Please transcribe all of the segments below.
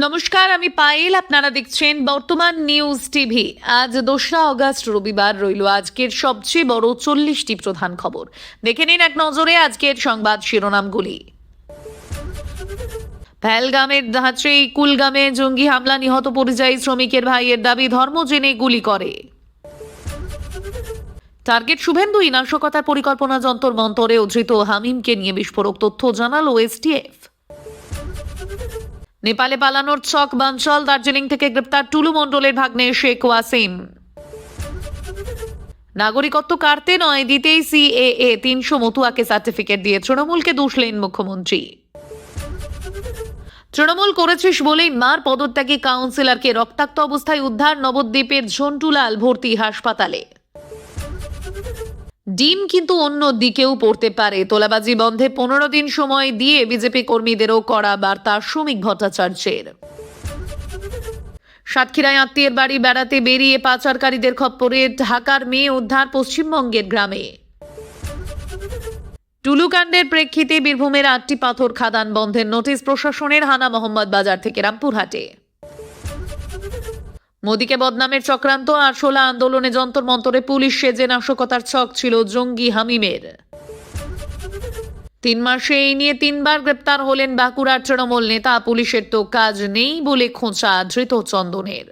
নমস্কার, আমি পায়েল। আপনারা দেখছেন বর্তমান নিউজ টিভি। আজ 2রা আগস্ট রবিবার রইল আজকের সবচেয়ে বড় 40টি প্রধান খবর। দেখে নিন এক নজরে আজকের সংবাদ শিরোনামগুলি। পহেলগামের ধাঁচে কুলগামে জঙ্গি হামলা, নিহত পরিযায়ী শ্রমিকের ভাইয়ের দাবি ধর্ম জেনে গুলি করে। টার্গেট শুভেন্দুই, নাশকতার পরিকল্পনা যন্তর মন্তরে উদ্ধৃত হামিমকে নিয়ে বিস্ফোরক তথ্য জানালো এসটিএফ। নেপালে পালানোর ছক বানচাল, দার্জিলিং থেকে গ্রেপ্তার টুলু মণ্ডলের ভাগ্নে শেখ ওয়াসিম। নাগরিকত্ব কাটতে নয়, দিতেই সিএএ 300 মতুয়াকে সার্টিফিকেট দিয়ে তৃণমূলকে দুষলেন মুখ্যমন্ত্রী। তৃণমূল করেছিস বলেই মার, পদত্যাগী কাউন্সিলরকে রক্তাক্ত অবস্থায় উদ্ধার, নবদ্বীপের ঝন্টুলাল ভর্তি হাসপাতালে। ডিম কিন্তু অন্য দিকেও পড়তে পারে, তোলাবাজি বন্ধে 15 দিন সময় দিয়ে বিজেপি কর্মীদেরও কড়া বার্তা শ্রমিক ভট্টাচার্যের। সাতক্ষীরায় আত্মীয়ের বাড়ি বেড়াতে বেরিয়ে পাচারকারীদের খপ্পরে ঢাকার মেয়ে উদ্ধার পশ্চিমবঙ্গের গ্রামে। টুলুকাণ্ডের প্রেক্ষিতে বীরভূমের 8টি পাথর খাদান বন্ধের নোটিশ প্রশাসনের, হানা মোহাম্মদ বাজার থেকে রামপুরহাটে। মোদীকে বদনামের চক্রান্ত, আরশোলা আন্দোলনে যন্তর মন্তরে পুলিশ সেজে নাশকতার ছক ছিল জঙ্গি হামিমের। 3 মাসে এই নিয়ে 3বার গ্রেপ্তার হলেন বাঁকুড়ার তৃণমূল নেতা। পুলিশের তো কাজ নেই বলে খোঁচা ধৃত চন্দনের।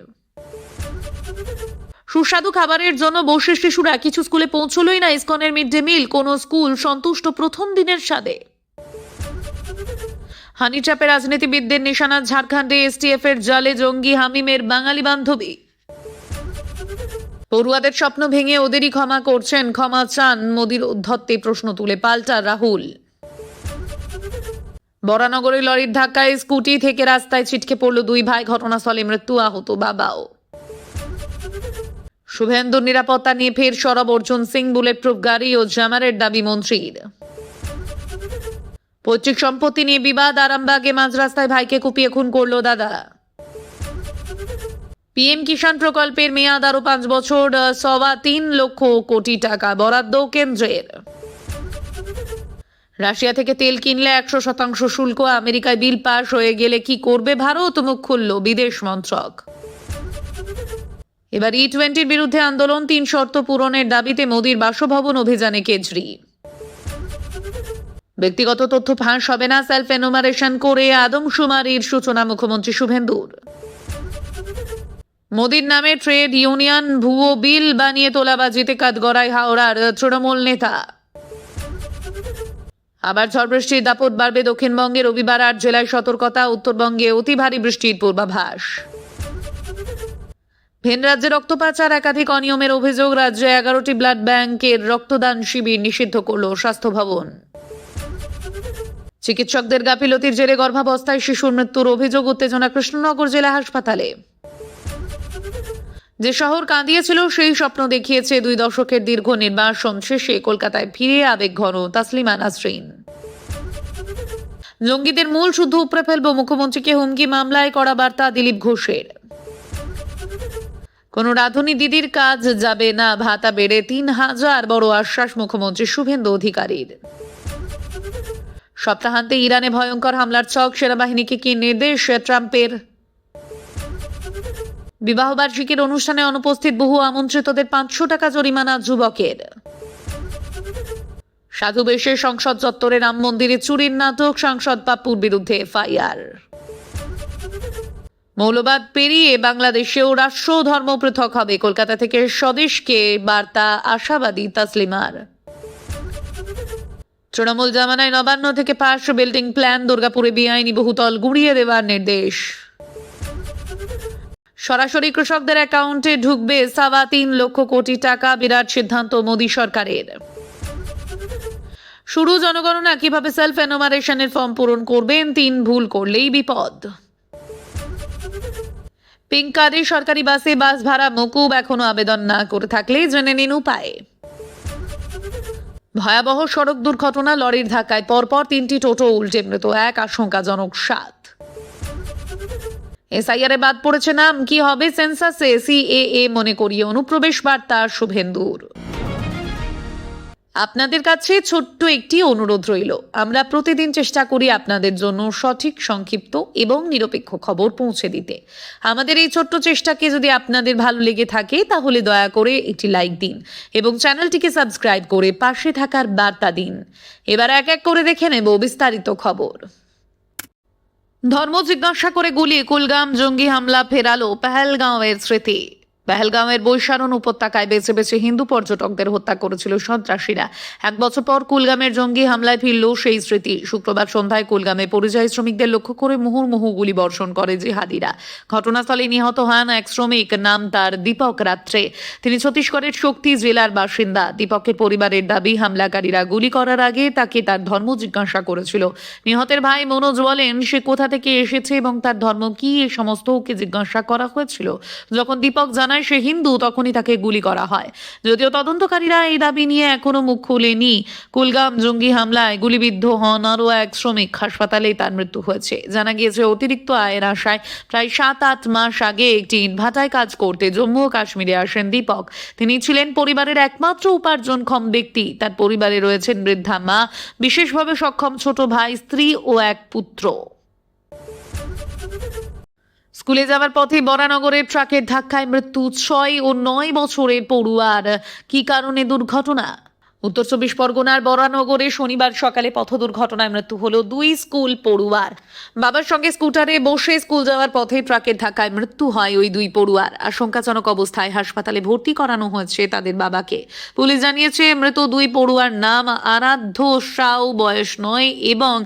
সুস্বাদু খাবারের জন্য বসে শিশুরা, কিছু স্কুলে পৌঁছলই না ইসকনের মিড ডে মিল, কোন স্কুল সন্তুষ্ট প্রথম দিনের স্বাদে। হানি ট্র্যাপে রাজনীতিবিদদের নিশানা, ঝাড়খণ্ডে এসটিএফ এর জালে জঙ্গি হামিমের বাঙালি বান্ধবী। পড়ুয়াদের স্বপ্ন ভেঙে ওদেরই ক্ষমা করছেন, ক্ষমা চান মোদীর উদ্ধত্তে, প্রশ্ন তুলে পাল্টা রাহুল। বরানগরে লরির ধাক্কায় স্কুটি থেকে রাস্তায় ছিটকে পড়ল 2 ভাই, ঘটনাস্থলে মৃত্যু, আহত বাবাও। শুভেন্দুর নিরাপত্তা নিয়ে ফের সরব অর্জুন সিং, বুলেট প্রুফ গাড়ি ও জ্যামারের দাবি মন্ত্রীর। পৈতৃক সম্পত্তি নিয়ে বিবাদ, আরামবাগে মাঝ রাস্তায় ভাইকে কুপিয়ে খুন করল দাদা। পিএম কিষাণ প্রকল্পের মেয়াদ আরো 5 বছর, 3.25 লক্ষ কোটি টাকা বরাদ্দ কেন্দ্রের। রাশিয়া থেকে তেল কিনলে 100% শুল্ক, আমেরিকায় বিল পাশ হয়ে গেলে কি করবে ভারত, মুখ খুলল বিদেশ মন্ত্রক। এবার E20 বিরুদ্ধে আন্দোলন, 3 শর্ত পূরণের দাবিতে মোদীর বাসভবন অভিযানে কেজরি। ব্যক্তিগত তথ্য ফাঁস হবে না, সেলফ এনুমারেশন করে আদমশুমারির সূচনা মুখ্যমন্ত্রী শুভেন্দুর। মোদীর নামে ট্রেড ইউনিয়ন ভুয়ো বিল বানিয়ে তোলাবাজিতে কাঠগড়ায় হাওড়ার তৃণমূল নেতা। আবার ঝড় বৃষ্টির দাপট বাড়বে দক্ষিণবঙ্গে, রবিবার 8 জেলায় সতর্কতা, উত্তরবঙ্গে অতি ভারী বৃষ্টির পূর্বাভাস। ভিন রাজ্যে রক্ত পাচার, একাধিক অনিয়মের অভিযোগ, রাজ্যে 11টি ব্লাড ব্যাংকের রক্তদান শিবির নিষিদ্ধ করল স্বাস্থ্য ভবন। চিকিৎসকদের গাফিলতির জেরে গর্ভাবস্থায় শিশুর মৃত্যুর অভিযোগ, উত্তেজনা কৃষ্ণনগর জেলা হাসপাতালে। যে শহর কাঁদিয়েছিল সেই স্বপ্ন দেখিয়েছে, 2 দশকের দীর্ঘ নির্বাসন শেষে কলকাতায় ফিরে আবেগঘন তাসলিমা নাসরিন। জঙ্গিদের মূল শুদ্ধ উপড়ে ফেলব, মুখ্যমন্ত্রীকে হুমকি, মামলায় কড়া বার্তা দিলীপ ঘোষের। কোন রাধুনী দিদির কাজ যাবে না, ভাতা বেড়ে 3000, বড় আশ্বাস মুখ্যমন্ত্রী শুভেন্দু অধিকারীর। সপ্তাহান্তে ইরানে ভয়ঙ্কর হামলার ছক, সেনাবাহিনীকে কি নির্দেশ ট্রাম্পের। বিবাহবার্ষিকীর অনুষ্ঠানে অনুপস্থিত বহু আমন্ত্রিতদের 500 টাকা জরিমানা যুবকের। সাধু বেশে সংসদ চত্বরে রাম মন্দিরে চুরির নাটক, সাংসদ পাপ্পুর বিরুদ্ধে এফআইআর। মৌলবাদ পেরিয়ে বাংলাদেশেও রাষ্ট্র ধর্ম পৃথক হবে, কলকাতা থেকে স্বদেশকে বার্তা আশাবাদী তাসলিমার। তৃণমূল জামানায় নবান্ন থেকে পাশ বিল্ডিং প্ল্যান, দুর্গাপুরে বেআইনি বহুতল গুঁড়িয়ে দেওয়ার নির্দেশ। সরাসরি কৃষকদের অ্যাকাউন্টে ঢুকবে 3.25 লক্ষ কোটি টাকা, বিরাট সিদ্ধান্ত মোদী সরকারের। শুরু জনগণনা, কিভাবে সেলফ এনুমারেশনের ফর্ম পূরণ করবেন, 3 ভুল করলেই বিপদ। পিঙ্ক কার্ডে সরকারি বাসে বাস ভাড়া মকুব, এখনো আবেদন না করে থাকলে জেনে নিন উপায়। ভয়াবহ সড়ক দুর্ঘটনা, লরির ধাক্কায় পরপর 3টি টোটো উল্টে মৃত এক, আশঙ্কাজনক 7। এসআইআর এ বাদ পড়েছে নাম, কি হবে সেন্সাসে, সিএএ মনে করিয়ে অনুপ্রবেশ বার্তা শুভেন্দুর। আপনাদের কাছে ছোট্ট একটি অনুরোধ রইল। আমরা প্রতিদিন চেষ্টা করি আপনাদের জন্য সঠিক, সংক্ষিপ্ত এবং নিরপেক্ষ খবর পৌঁছে দিতে। আমাদের এই ছোট্ট চেষ্টাকে যদি আপনাদের ভালো লেগে থাকে তাহলে দয়া করে একটি লাইক দিন এবং চ্যানেলটিকে সাবস্ক্রাইব করে পাশে থাকার বার্তা দিন। এবার এক এক করে দেখে নেব বিস্তারিত খবর। ধর্ম জিজ্ঞাসা করে গুলি, কুলগাম জঙ্গি হামলা ফেরালো পেহেলগাঁওয়ের স্মৃতি। পেহেলগাঁওয়ের বৈশারণ উপত্যকায় বেছে বেছে হিন্দু পর্যটকদের হত্যা করেছিল সন্ত্রাসীরা। 1 বছর পর কুলগামের জঙ্গি হামলায় ফিরল সেই স্মৃতি। শুক্রবার সন্ধ্যায় কুলগামে পরিযায়ী শ্রমিকদের লক্ষ্য করে মুহুর্মুহু গুলি বর্ষণ করে জিহাদিরা। ঘটনাস্থলে নিহত হন এক শ্রমিক, নাম তার দীপক রাত্রে। তিনি ছত্তিশগড়ের শক্তি জেলার বাসিন্দা। দীপকের পরিবারের দাবি, হামলাকারীরা গুলি করার আগে তাকে তার ধর্ম জিজ্ঞাসা করেছিল। নিহতের ভাই মনোজ বলেন, সে কোথা থেকে এসেছে এবং তার ধর্ম কি এ সমস্ত ওকে জিজ্ঞাসা করা হয়েছিল। যখন দীপক জানায় সে হিন্দু, তখনই তাকে গুলি করা হয়। যদিও তদন্তকারীরা এই দাবি নিয়ে এখনো মুখ খুলেনি। কুলগাম জঙ্গি হামলায় গুলিবিদ্ধ হন আরও এক শ্রমিক। হাসপাতালেই তার মৃত্যু হয়েছে। জানা গিয়েছে, অতিরিক্ত আয়ের আশায় প্রায় 7-8 মাস আগে একটি ইটভাটায় কাজ করতে জম্মু ও কাশ্মীরে আসেন দীপক। তিনি ছিলেন পরিবারের একমাত্র উপার্জনক্ষম ব্যক্তি। তার পরিবারে রয়েছেন বৃদ্ধা মা, বিশেষভাবে সক্ষম ছোট ভাই, স্ত্রী ও এক পুত্র। স্কুলে যাওয়ার পথে বরানগরের ট্রাকের ধাক্কায় মৃত্যু 6 ও 9 বছরের পড়ুয়ার। কি কারণে দুর্ঘটনা? উত্তর 24 পরগনার বরানগরে শনিবার সকালে পথ দুর্ঘটনায় মৃত্যু হলো 2 স্কুল পড়ুয়ার। বাবার সঙ্গে স্কুটারে বসে স্কুল যাওয়ার পথে ট্রাকের ধাক্কায় মৃত্যু হয় ওই 2 পড়ুয়ার। আশঙ্কাজনক অবস্থায় হাসপাতালে ভর্তি করানো হয়েছে তাদের বাবাকে। পুলিশ জানিয়েছে, মৃত 2 পড়ুয়ার নাম আরাধ্য সাউ, বয়স 9 এবং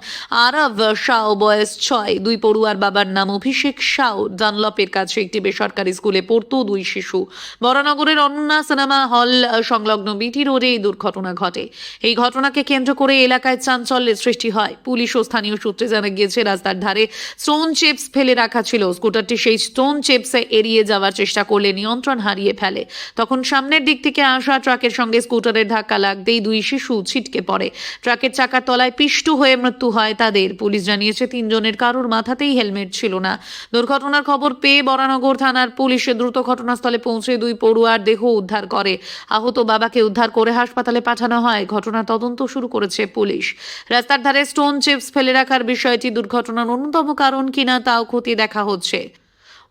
আরব সাউ, বয়স 6। 2 পড়ুয়ার বাবার নাম অভিষেক সাউ। ডানলপের কাছে একটি বেসরকারি স্কুলে পড়তো 2 শিশু। বরানগরের অন্ননা সিনেমা হল সংলগ্ন বিটি রোডে এই দুর্ঘটনা ঘটে। এই ঘটনাকে কেন্দ্র করে এলাকায় চাঞ্চল্যের সৃষ্টি হয়। পুলিশ ও স্থানীয় সূত্রে জানা গিয়েছে, রাস্তার ধারে স্টোন চিপস ফেলে রাখা ছিল। স্কুটারটি সেই স্টোন চিপস এড়িয়ে যাওয়ার চেষ্টা করলে নিয়ন্ত্রণ হারিয়ে ফেলে। তখন সামনের দিক থেকে আসা ট্রাকের সঙ্গে স্কুটারের ধাক্কা লাগতেই 2 শিশু ছিটকে পড়ে। ট্রাকের চাকার তলায় পিষ্টু হয়ে মৃত্যু হয় তাদের। পুলিশ জানিয়েছে, 3 জনের কারোর মাথাতেই হেলমেট ছিল না। দুর্ঘটনার খবর পেয়ে বরানগর থানার পুলিশ দ্রুত ঘটনাস্থলে পৌঁছে 2 পড়ুয়ার দেহ উদ্ধার করে। আহত বাবাকে উদ্ধার করে হাসপাতালে পাঠানো হয়। ঘটনার তদন্ত শুরু করেছে পুলিশ। রাস্তার ধারে স্টোন চিপস ফেলে রাখার বিষয়টি দুর্ঘটনার অন্যতম কারণ কিনা তাও খতিয়ে দেখা হচ্ছে।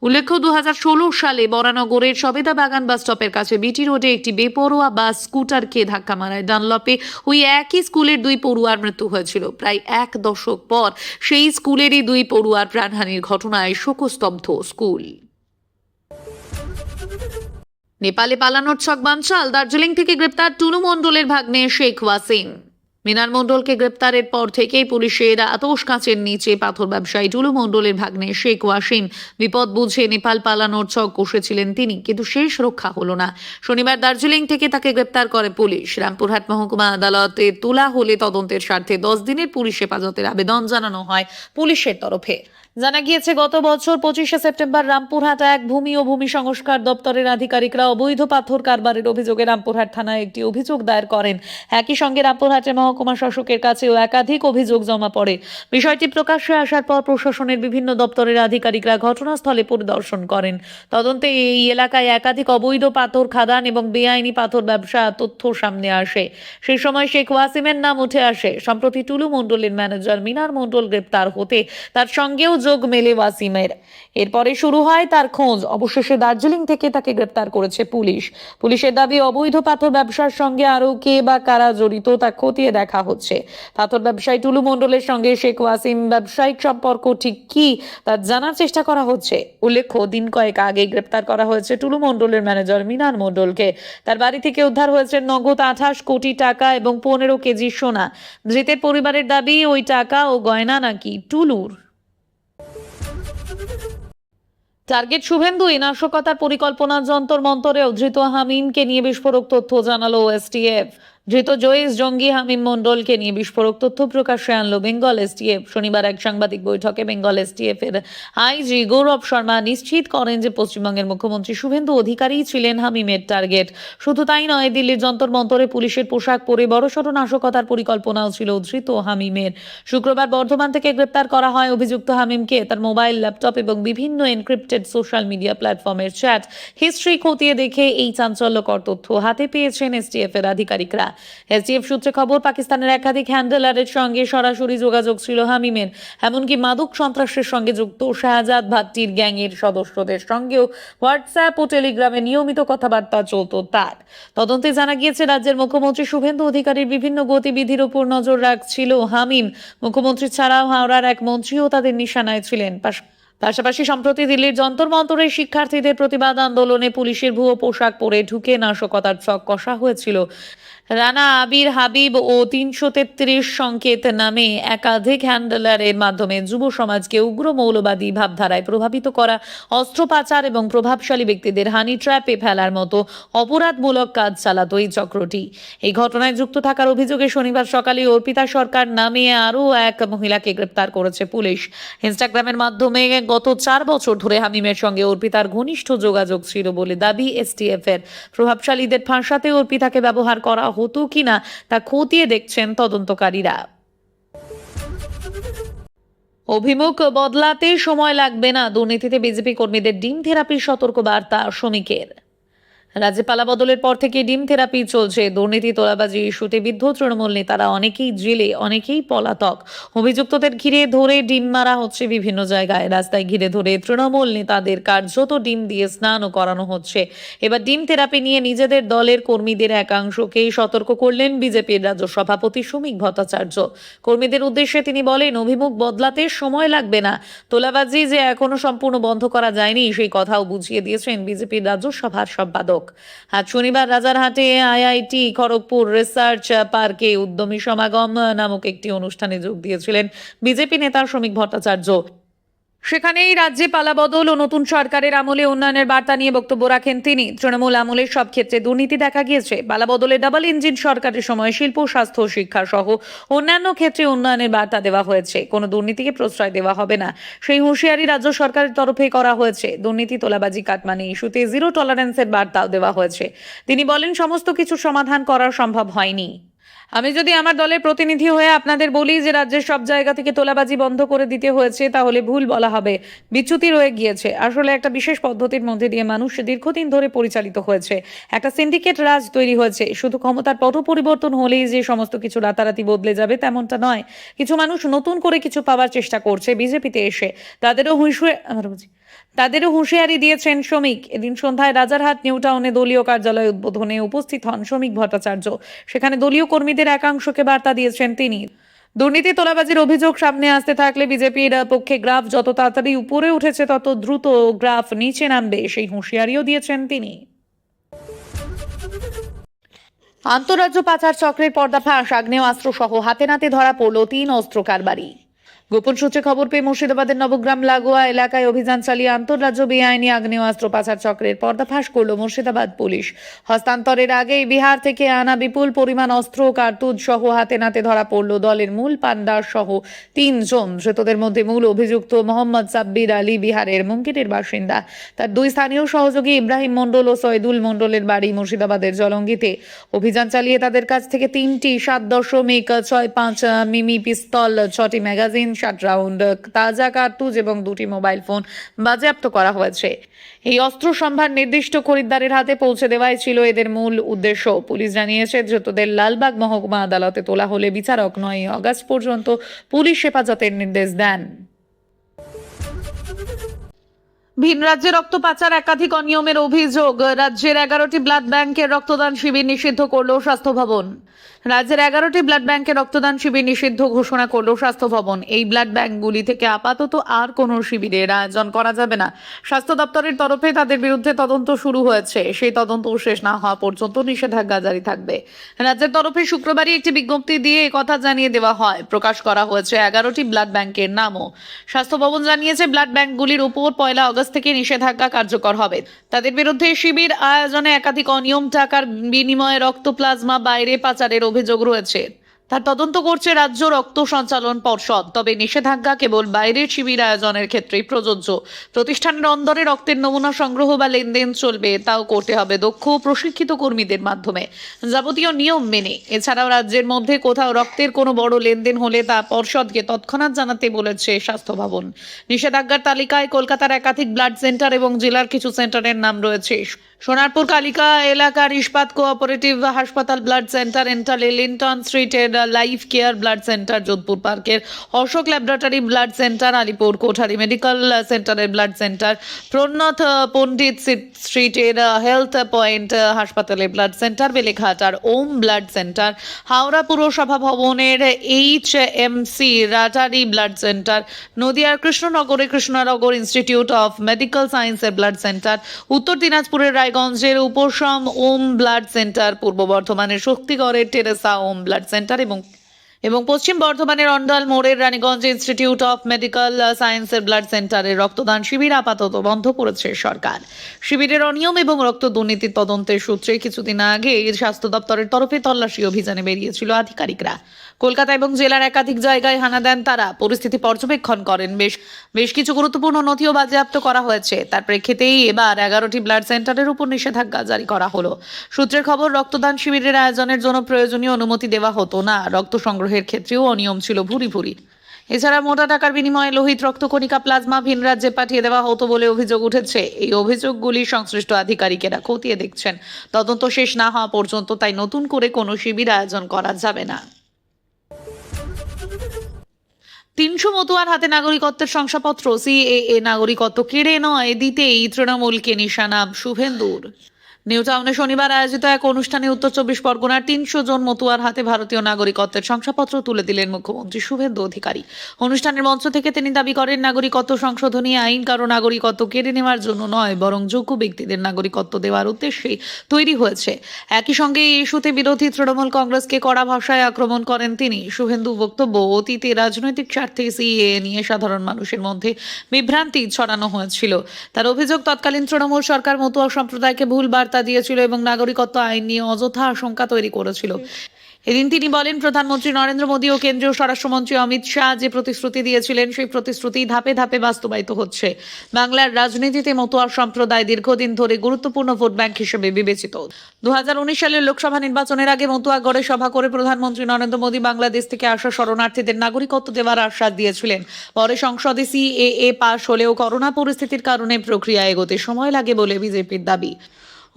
উল্লেখ্য, 2016 সালে বরানগরের সবেদা বাগান বাস স্টপের কাছে বিটি রোডে একটি বেপরোয়া বাস স্কুটারকে ধাক্কা মারায় ডানলপে ওই একই স্কুলের 2 পড়ুয়ার মৃত্যু হয়েছিল। প্রায় 1 দশক পর সেই স্কুলেরই 2 পড়ুয়ার প্রাণহানির ঘটনায় শোকস্তব্ধ স্কুল। নেপালে পালানোর ছক বানচাল। দার্জিলিং থেকে গ্রেপ্তার টুলু মণ্ডলের ভাগ্নে শেখ ওয়াসিম। মিনার মণ্ডলকে গ্রেপ্তারের পর থেকেই পুলিশের আতশ কাঁচের নিচে পাথর ব্যবসায়ী টুলু মণ্ডলের ভাগ্নে শেখ ওয়াসিম বিপদ বুঝে নেপাল পালানোর ছক কষেছিলেন তিনি, কিন্তু শেষ রক্ষা হলো না। শনিবার দার্জিলিং থেকে তাকে গ্রেপ্তার করে পুলিশ। রামপুরহাট মহকুমা আদালতে তোলা হলে তদন্তের স্বার্থে 10 দিনের পুলিশ হেফাজতের আবেদন জানানো হয় পুলিশের তরফে। জানা গিয়েছে, গত বছর 25শে সেপ্টেম্বর রামপুরহাট 1 ভূমি ও ভূমি সংস্কার দপ্তরের আধিকারিকরা অবৈধ পাথর কারবারের অভিযোগে রামপুরহাট থানায় একটি অভিযোগ দায়ের করেন। একই সঙ্গে রামপুরহাটের মহকুমা শাসকের কাছেও একাধিক অভিযোগ জমা পড়ে। বিষয়টি প্রকাশ্যে আসার পর প্রশাসনের বিভিন্ন দপ্তরের আধিকারিকরা ঘটনাস্থলে পরিদর্শন করেন। তদন্তে এই এলাকায় একাধিক অবৈধ পাথর খাদান এবং বেআইনি পাথর ব্যবসা তথ্য সামনে আসে। সেই সময় শেখ ওয়াসিমের নাম উঠে আসে। সম্প্রতি টুলু মণ্ডলের ম্যানেজার মিনার মণ্ডল গ্রেপ্তার হতে তার সঙ্গেও যোগ মেলে ওয়াসিমের। এরপরে শুরু হয় তার খোঁজ। অবশেষে দার্জিলিং থেকে তাকে গ্রেপ্তার করেছে পুলিশ। পুলিশের দাবি, অবৈধ পাথর ব্যবসার সঙ্গে আরও কে বা কারা জড়িত তা খতিয়ে দেখা হচ্ছে। পাথর ব্যবসায়ী টুলু মণ্ডলের সঙ্গে শেখ ওয়াসিম ব্যবসায়িক সম্পর্ক ঠিক কি তা জানার চেষ্টা করা হচ্ছে। উল্লেখ্য, দিন কয়েক আগে গ্রেপ্তার করা হয়েছে টুলু মণ্ডলের ম্যানেজার মিনার মণ্ডলকে। তার বাড়ি থেকে উদ্ধার হয়েছে নগদ 28 কোটি টাকা এবং 15 কেজি সোনা। ধৃতের পরিবারের দাবি, ওই টাকা ও গয়না নাকি টুলুর। টার্গেট শুভেন্দু, নাশকতার পরিকল্পনা যন্তর মন্তরে ধৃত হামিমকে নিয়ে বিস্ফোরক তথ্য জানালো এসটিএফ। ধৃত জয়েশ জঙ্গি হামিম মণ্ডলকে নিয়ে বিস্ফোরক তথ্য প্রকাশ্যে আনলো বেঙ্গল এসটিএফ। শনিবার এক সাংবাদিক বৈঠকে বেঙ্গল এসটিএফ এর আইজি গৌরব শর্মা নিশ্চিত করেন যে পশ্চিমবঙ্গের মুখ্যমন্ত্রী শুভেন্দু অধিকারীই ছিলেন হামিমের টার্গেট। শুধু তাই নয়, দিল্লির যন্তর মন্তরে পুলিশের পোশাক পরে বড়সড় নাশকতার পরিকল্পনাও ছিল ধৃত হামিমের। শুক্রবার বর্ধমান থেকে গ্রেপ্তার করা হয় অভিযুক্ত হামিমকে। তার মোবাইল, ল্যাপটপ এবং বিভিন্ন এনক্রিপ্টেড সোশ্যাল মিডিয়া প্ল্যাটফর্মের চ্যাট হিস্ট্রি খতিয়ে দেখে এই চাঞ্চল্যকর তথ্য হাতে পেয়েছেন এসটিএফ এর আধিকারিকরা। এসটিএফ সূত্রে খবর, পাকিস্তানের একাধিক হ্যান্ডেলারের সঙ্গে সরাসরি যোগাযোগ ছিল হামিমের। এমনকি মাদক সন্ত্রাসের সঙ্গে যুক্ত শাহজাদ ভাট্টির গ্যাংয়ের সদস্যদের সঙ্গেও হোয়াটসঅ্যাপ ও টেলিগ্রামে নিয়মিত কথাবার্তা চলত তার। তদন্তে জানা গিয়েছে, রাজ্যের মুখ্যমন্ত্রী শুভেন্দু অধিকারীর বিভিন্ন গতিবিধির উপর নজর রাখছিল হামিম। মুখ্যমন্ত্রী ছাড়াও হাওড়ার এক মন্ত্রীও তাদের নিশানায় ছিলেন। পাশাপাশি সম্প্রতি দিল্লির যন্তর মন্তরে শিক্ষার্থীদের প্রতিবাদ আন্দোলনে পুলিশের ভুয়ো পোশাক পরে ঢুকে নাশকতার ছক কষা হয়েছিল। রানা আবির হাবিব ও ৩৩৩ সংকেত নামে একাধিক হ্যান্ডেলারের মাধ্যমে যুব সমাজকে উগ্র মৌলবাদী ভাবধারায় প্রভাবিত করা, অস্ত্র পাচার এবং প্রভাবশালী ব্যক্তিদের হানি ট্র্যাপে ফেলার মতো অপরাধমূলক কাজ চালাতো এই চক্রটি। এই ঘটনায় যুক্ত থাকার অভিযোগে শনিবার সকালে অর্পিতা সরকার নামে আরও এক মহিলাকে গ্রেপ্তার করেছে পুলিশ। ইনস্টাগ্রামের মাধ্যমে গত 4 বছর ধরে হামিমের সঙ্গে অর্পিতার ঘনিষ্ঠ যোগাযোগ ছিল বলে দাবি এসটিএফ এর। প্রভাবশালীদের ফাঁসাতে অর্পিতাকে ব্যবহার করা হতো কিনা তা খতিয়ে দেখছেন তদন্তকারীরা। অভিমুখ বদলাতে সময় লাগবে না, দুর্নীতিতে বিজেপি কর্মীদের ডিম থেরাপির সতর্ক বার্তা শ্রমিকের। রাজ্যে পালাবদলের পর থেকে ডিম থেরাপি চলছে। দুর্নীতি তোলাবাজি ইস্যুতে বিদ্ধ তৃণমূল নেতারা অনেকেই জেলে, অনেকেই পলাতক। অভিযুক্তদের ঘিরে ধরে ডিম মারা হচ্ছে বিভিন্ন জায়গায়। রাস্তায় ঘিরে ধরে তৃণমূল নেতাদের কার্যত ডিম দিয়ে স্নানও করানো হচ্ছে। এবার ডিম থেরাপি নিয়ে নিজেদের দলের কর্মীদের একাংশকেই সতর্ক করলেন বিজেপির রাজ্য সভাপতি শ্রমিক ভট্টাচার্য। কর্মীদের উদ্দেশ্যে তিনি বলেন, অভিমুখ বদলাতে সময় লাগবে না। তোলাবাজি যে এখনো সম্পূর্ণ বন্ধ করা যায়নি সেই কথাও বুঝিয়ে দিয়েছেন বিজেপির রাজ্য সভার সম্পাদক। আজ শনিবার রাজারহাটে আইআইটি খড়গপুর রিসার্চ পার্কে উদ্যমী সমাগম নামক একটি অনুষ্ঠানে যোগ দিয়েছিলেন বিজেপি নেতা শ্রমিক ভট্টাচার্য। সেখানেই রাজ্যে পালাবদল ও নতুন সরকারের আমলে উন্নয়নের বার্তা নিয়ে বক্তব্য রাখেন তিনি। তৃণমূল আমলের সব ক্ষেত্রে দুর্নীতি দেখা গিয়েছে। পালাবদলে ডাবল ইঞ্জিন সরকারের সময় শিল্প, স্বাস্থ্য, শিক্ষা সহ অন্যান্য ক্ষেত্রে উন্নয়নের বার্তা দেওয়া হয়েছে। কোনো দুর্নীতিকে প্রশ্রয় দেওয়া হবে না, সেই হুঁশিয়ারি রাজ্য সরকারের তরফে করা হয়েছে। দুর্নীতি, তোলাবাজি, কাটমানি ইস্যুতে জিরো টলারেন্সের বার্তাও দেওয়া হয়েছে। তিনি বলেন, সমস্ত কিছু সমাধান করা সম্ভব হয়নি। আমি যদি আমার দলের প্রতিনিধি হয়ে আপনাদের বলি যে রাজ্যের সব জায়গা থেকে তোলাবাজি বন্ধ করে দিতে হয়েছে, তাহলে ভুল বলা হবে। বিচ্যুতি রয়ে গিয়েছে। আসলে একটা বিশেষ পদ্ধতির মধ্যে দিয়ে মানুষ দীর্ঘদিন ধরে পরিচালিত হয়েছে। একটা সিন্ডিকেট রাজ তৈরি হয়েছে। শুধু ক্ষমতার পট পরিবর্তন হলেই যে সমস্ত কিছু রাতারাতি বদলে যাবে তেমনটা নয়। কিছু মানুষ নতুন করে কিছু পাওয়ার চেষ্টা করছে বিজেপিতে এসে। তাদেরও হুঁশিয়ারি দিয়েছেন শ্রমিক। এদিন সন্ধ্যায় রাজারহাট নিউ টাউনে দলীয় কার্যালয় উদ্বোধনে উপস্থিত হন শ্রমিক ভট্টাচার্য। সেখানে দলীয় কর্মীদের একাংশকে বার্তা দিয়েছেন তিনি। দুর্নীতি, তোলাবাজির অভিযোগ সামনে আসতে থাকলে বিজেপির পক্ষে গ্রাফ যত তাড়াতাড়ি উপরে উঠেছে তত দ্রুত গ্রাফ নিচে নামবে, সেই হুঁশিয়ারিও দিয়েছেন তিনি। আন্তঃরাজ্য পাচার চক্রের পর্দাফাঁস, আগ্নেয়াস্ত্র সহ হাতে নাতে ধরা পড়ল 3 অস্ত্র কারবারি। গোপন সূত্রে খবর পেয়ে মুর্শিদাবাদের নবগ্রাম লাগোয়া এলাকায় অভিযান চালিয়ে আন্তঃরাজ্য বেআইনি আগ্নেয়াস্ত্র পাচার চক্রের পর্দাফাঁস করল মুর্শিদাবাদ পুলিশ। হস্তান্তরের আগেই বিহার থেকে আনা বিপুল পরিমাণ অস্ত্র, কার্তুজ সহ হাতে নাতে ধরা পড়ল দলের মূল পান্ডার সহ 3 জন। ধৃতদের মধ্যে মূল অভিযুক্ত মোহাম্মদ সাব্বির আলী বিহারের মুঙ্গেরের বাসিন্দা। তার 2 স্থানীয় সহযোগী ইব্রাহিম মণ্ডল ও সৈদুল মণ্ডলের বাড়ি মুর্শিদাবাদের জলঙ্গিতে। অভিযান চালিয়ে তাদের কাছ থেকে 3টি 7.65 মিমি পিস্তল, 6টি ম্যাগাজিন, 60 রাউন্ড তাজা কার্তুজ এবং 2টি মোবাইল ফোন বাজেয়াপ্ত করা হয়েছে। এই অস্ত্র সম্ভার নির্দিষ্ট খরিদ্দারের হাতে পৌঁছে দেওয়াই ছিল এদের মূল উদ্দেশ্য। পুলিশ জানিয়েছে, ধৃতদের লালবাগ মহকুমা আদালতে তোলা হলে বিচারক 9 আগস্ট পর্যন্ত পুলিশ হেফাজতের নির্দেশ দেন। ভিন রাজ্যে রক্ত পাচার, একাধিক অনিয়মের অভিযোগ। রাজ্যের 11টি ব্লাড ব্যাংকের রক্তদান শিবির নিষিদ্ধ করল স্বাস্থ্য ভবন। রাজ্যের 11টি ব্লাড ব্যাংকের রক্তদান শিবির নিষিদ্ধ ঘোষণা করল স্বাস্থ্য ভবন। এই ব্লাড ব্যাংকগুলি থেকে আপাতত আর কোনো শিবিরের আয়োজন করা যাবে না। স্বাস্থ্য দপ্তরের তরফে তাদের বিরুদ্ধে তদন্ত শুরু হয়েছে। সেই তদন্ত শেষ না হওয়া পর্যন্ত নিষেধাজ্ঞা জারি থাকবে। রাজ্যের তরফে শুক্রবারই একটি বিজ্ঞপ্তি দিয়ে একথা জানিয়ে দেওয়া হয়। প্রকাশ করা হয়েছে 11টি ব্লাড ব্যাংকের নামও। স্বাস্থ্য ভবন জানিয়েছে, ব্লাড ব্যাংকগুলির উপর 1 আগস্ট থেকে নিষেধাজ্ঞা কার্যকর হবে। তাদের বিরুদ্ধে শিবির আয়োজনে একাধিক অনিয়ম, টাকার বিনিময়ে রক্ত প্লাজমা বাইরে পাচারের অভিযোগ রয়েছে। তার তদন্ত করছে রাজ্য রক্ত সঞ্চালন পর্ষদ। তবে নিষেধাজ্ঞা কেবল বাইরের শিবির আয়োজনের ক্ষেত্রেই প্রযোজ্য। প্রতিষ্ঠানের অন্দরে রক্তের নমুনা সংগ্রহ বা লেনদেন চলবে, তাও করতে হবে দক্ষ ও প্রশিক্ষিত কর্মীদের মাধ্যমে, যাবতীয় নিয়ম মেনে। এছাড়াও রাজ্যের মধ্যে কোথাও রক্তের কোনো বড় লেনদেন হলে তা পর্ষদকে তৎক্ষণাৎ জানাতে বলেছে স্বাস্থ্য ভবন। নিষেধাজ্ঞার তালিকায় কলকাতার একাধিক ব্লাড সেন্টার এবং জেলার কিছু সেন্টারের নাম রয়েছে। সোনারপুর কালিকা এলাকার ইস্পাত কোঅপারেটিভ হাসপাতাল ব্লাড সেন্টার, এন্টালে লিন্টন স্ট্রিটের life care blood centre, Jodhpur পার্কের Ashok laboratory blood centre, Alipur Kothari medical সেন্টারের ব্লাড সেন্টার, প্রণনাথ পণ্ডিত স্ট্রিটের হেলথ পয়েন্ট হাসপাতালে ব্লাড সেন্টার, বেলেঘাটার ওম ব্লাড সেন্টার, হাওড়া পুরসভা ভবনের HMC রাটারি ব্লাড সেন্টার, নদিয়ার কৃষ্ণনগর ইনস্টিটিউট অফ মেডিকেল সায়েন্সের ব্লাড সেন্টার, উত্তর দিনাজপুরের রায়গঞ্জের উপশম ওম ব্লাড সেন্টার, পূর্ব বর্ধমানের শক্তিগড়ের টেরেসা ওম ব্লাড সেন্টার এবং পশ্চিম বর্ধমানের অন্ডাল মোড়ের রানীগঞ্জ ইনস্টিটিউট অফ মেডিকেল সায়েন্সের ব্লাড সেন্টারে রক্তদান শিবির আপাতত বন্ধ করেছে সরকার। শিবিরের অনিয়ম এবং রক্ত দুর্নীতির তদন্তের সূত্রে কিছুদিন আগে স্বাস্থ্য দপ্তরের তরফে তল্লাশি অভিযানে বেরিয়েছিল আধিকারিকরা। কলকাতা এবং জেলার একাধিক জায়গায় হানা দেন তারা, পরিস্থিতি পর্যবেক্ষণ করেন। বেশ কিছু গুরুত্বপূর্ণ নথিও বাজেয়াপ্ত করা হয়েছে। তার প্রেক্ষিতেই এবার 11টি ব্লাড সেন্টারের উপর নিষেধাজ্ঞা জারি করা হলো। সূত্রের খবর, রক্তদান শিবিরের আয়োজনের জন্য প্রয়োজনীয় অনুমতি দেওয়া হতো না। রক্ত সংগ্রহের ক্ষেত্রেও অনিয়ম ছিল ভুরি। এছাড়া মোটা টাকার বিনিময়ে লোহিত রক্তকণিকা প্লাজমা ভিন রাজ্যে পাঠিয়ে দেওয়া হতো বলে অভিযোগ উঠেছে। এই অভিযোগগুলি সংশ্লিষ্ট আধিকারিকেরা খতিয়ে দেখছেন। তদন্ত শেষ না হওয়া পর্যন্ত তাই নতুন করে কোনো শিবির আয়োজন করা যাবে না। 300 মতুয়ার হাতে নাগরিকত্বের শংসাপত্র, CAA নাগরিকত্ব কেড়ে নয় দিতেই তৃণমূলকে নিশানা শুভেন্দুর। নিউ টাউনে শনিবার আয়োজিত এক অনুষ্ঠানে উত্তর 24 পরগনার 300 জন মতুয়ার হাতে ভারতীয় নাগরিকত্বের শংসাপত্র তুলে দিলেন মুখ্যমন্ত্রী শুভেন্দু অধিকারী। অনুষ্ঠানের মঞ্চ থেকে তিনি দাবি করেন, নাগরিকত্ব সংশোধনী আইন কারো নাগরিকত্ব কেড়ে নেওয়ার জন্য নয়, বরং যোগ্য ব্যক্তিদের নাগরিকত্ব দেওয়ার উদ্দেশ্যে তৈরি হয়েছে। একই সঙ্গে এই ইস্যুতে বিরোধী তৃণমূল কংগ্রেসকে কড়া ভাষায় আক্রমণ করেন তিনি। শুভেন্দু বক্তব্য, অতীতে রাজনৈতিক স্বার্থে CAA নিয়ে সাধারণ মানুষের মধ্যে বিভ্রান্তি ছড়ানো হয়েছিল। তার অভিযোগ, তৎকালীন তৃণমূল সরকার মতুয়া সম্প্রদায়কে ভুল বার্তা দিয়েছিল এবং নাগরিকত্ব আইন নিয়ে অযথা আশঙ্কা তৈরি করেছিল। এদিন তিনি বলেন, প্রধানমন্ত্রী নরেন্দ্র মোদী ও কেন্দ্রীয় স্বরাষ্ট্রমন্ত্রী অমিত শাহ যে প্রতিশ্রুতি দিয়েছিলেন, সেই প্রতিশ্রুতি ধাপে ধাপে বাস্তবায়িত হচ্ছে। বাংলার রাজনীতিতে মতুয়া সম্প্রদায় দীর্ঘদিন ধরে গুরুত্বপূর্ণ ভোট ব্যাংক হিসেবে বিবেচিত। 2019 সালের লোকসভা নির্বাচনের আগে মতুয়াগড়ে সভা করে প্রধানমন্ত্রী নরেন্দ্র মোদী বাংলাদেশ থেকে আসা শরণার্থীদের নাগরিকত্ব দেওয়ার আশ্বাস দিয়েছিলেন। পরে সংসদে CAA পাশ হলেও করোনা পরিস্থিতির কারণে প্রক্রিয়া এগোতে সময় লাগে বলে বিজেপির দাবি।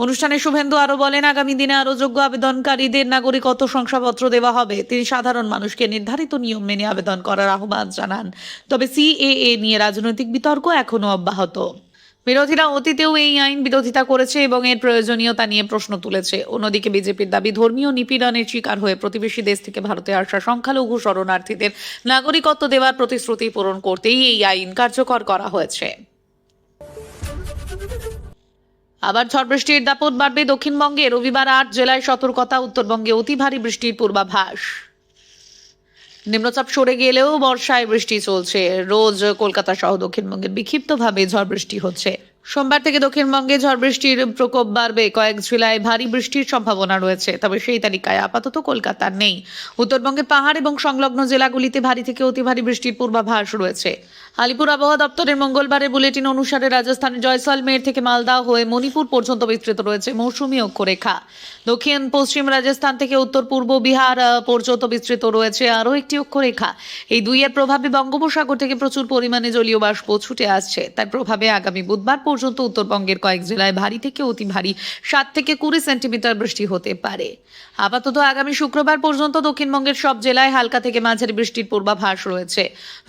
অনুষ্ঠানে শুভেন্দু আরো বলেন, আগামী দিনে আরো যোগ্য আবেদনকারীদের নাগরিকত্ব শংসাপত্র দেওয়া হবে। তিনি সাধারণ মানুষকে নির্ধারিত নিয়ম মেনে আবেদন করার আহ্বান জানান। তবে CAA নিয়ে রাজনৈতিক বিতর্ক এখনো অব্যাহত। বিরোধীরা অতীতেও এই আইন বিরোধিতা করেছে এবং এর প্রয়োজনীয়তা নিয়ে প্রশ্ন তুলেছে। অন্যদিকে বিজেপির দাবি, ধর্মীয় নিপীড়নের শিকার হয়ে প্রতিবেশী দেশ থেকে ভারতে আসা সংখ্যালঘু শরণার্থীদের নাগরিকত্ব দেওয়ার প্রতিশ্রুতি পূরণ করতেই এই আইন কার্যকর করা হয়েছে। আবার ঝড় বৃষ্টির দাপট বাড়বে দক্ষিণবঙ্গে। রবিবার 8 জেলায় সতর্কতা, উত্তরবঙ্গে অতি ভারী বৃষ্টির পূর্বাভাস। নিম্নচাপ সরে গেলেও বর্ষায় বৃষ্টি চলছে। রোজ কলকাতা সহ দক্ষিণবঙ্গের বিক্ষিপ্তভাবে ঝড় বৃষ্টি হচ্ছে। সোমবার থেকে দক্ষিণবঙ্গে ঝড় বৃষ্টির প্রকোপ বাড়বে। কয়েক জেলায় ভারী বৃষ্টির সম্ভাবনা রয়েছে, তবে সেই তালিকায় আপাতত কলকাতার নেই। উত্তরবঙ্গের পাহাড় এবং সংলগ্ন জেলাগুলিতে ভারী থেকে অতি ভারী বৃষ্টির পূর্বাভাস রয়েছে। আলিপুর আবহাওয়া দপ্তরের মঙ্গলবারের বুলেটিন অনুসারে রাজস্থানের জয়সলমের থেকে মালদা হয়ে মণিপুর পর্যন্ত বিস্তৃত রয়েছে মৌসুমী অক্ষরেখা। দক্ষিণ পশ্চিম রাজস্থান থেকে উত্তর পূর্ব বিহার পর্যন্ত বিস্তৃত রয়েছে আরও একটি অক্ষরেখা। এই দুইয়ের প্রভাবে বঙ্গোপসাগর থেকে প্রচুর পরিমাণে জলীয় বাষ্প ছুটে আসছে। তার প্রভাবে আগামী বুধবার পর্যন্ত উত্তরবঙ্গের কয়েক জেলায় ভারী থেকে অতি ভারী 7 থেকে 20 সেন্টিমিটার বৃষ্টি হতে পারে। আপাতত আগামী শুক্রবার পর্যন্ত দক্ষিণবঙ্গের সব জেলায় হালকা থেকে মাঝারি বৃষ্টির পূর্বাভাস রয়েছে।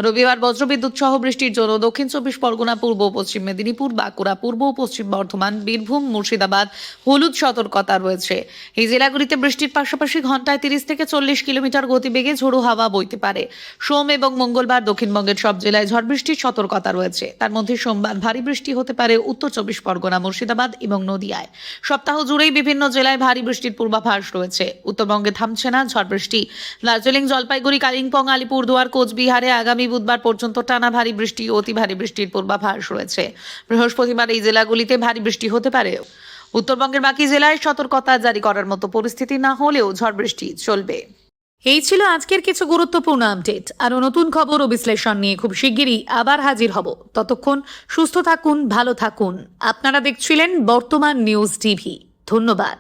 রবিবার বজ্রবিদ্যুৎ সহ বৃষ্টির জন্য দক্ষিণ 24 পরগনা, পূর্ব ও পশ্চিম মেদিনীপুর, বাঁকুড়া, পূর্ব ও পশ্চিম বর্ধমান, বীরভূম, মুর্শিদাবাদ হলুদ সতর্কতা রয়েছে। এই জেলাগুলিতে বৃষ্টির পাশাপাশি ঘন্টায় 30 থেকে 40 কিলোমিটার গতিবেগে ঝোড়ো হাওয়া বইতে পারে। সোম এবং মঙ্গলবার দক্ষিণবঙ্গের সব জেলায় ঝড় বৃষ্টির সতর্কতা রয়েছে। তার মধ্যে সোমবার ভারী বৃষ্টি হতে পারে উত্তর 24 পরগনা, মুর্শিদাবাদ এবং নদিয়ায়। সপ্তাহ জুড়েই বিভিন্ন জেলায় ভারী বৃষ্টির পূর্বাভাস রয়েছে। উত্তরবঙ্গে থামছে না ঝড় বৃষ্টি। দার্জিলিং, জলপাইগুড়ি, কালিম্পং, আলিপুরদুয়ার, কোচবিহারে আগামী বুধবার পর্যন্ত টানা ভারী বৃষ্টি ও অতি ভারী বৃষ্টির পূর্বাভাস রয়েছে। বৃহস্পতিবার এই জেলাগুলিতে ভারী বৃষ্টি হতে পারে। উত্তরবঙ্গের বাকি জেলায় সতর্কতা জারি করার মতো পরিস্থিতি না হলেও ঝড় বৃষ্টি চলবে। এই ছিল আজকের কিছু গুরুত্বপূর্ণ আপডেট। আরও নতুন খবর ও বিশ্লেষণ নিয়ে খুব শিগগিরই আবার হাজির হব। ততক্ষণ সুস্থ থাকুন, ভালো থাকুন। আপনারা দেখছিলেন বর্তমান নিউজ টিভি। ধন্যবাদ।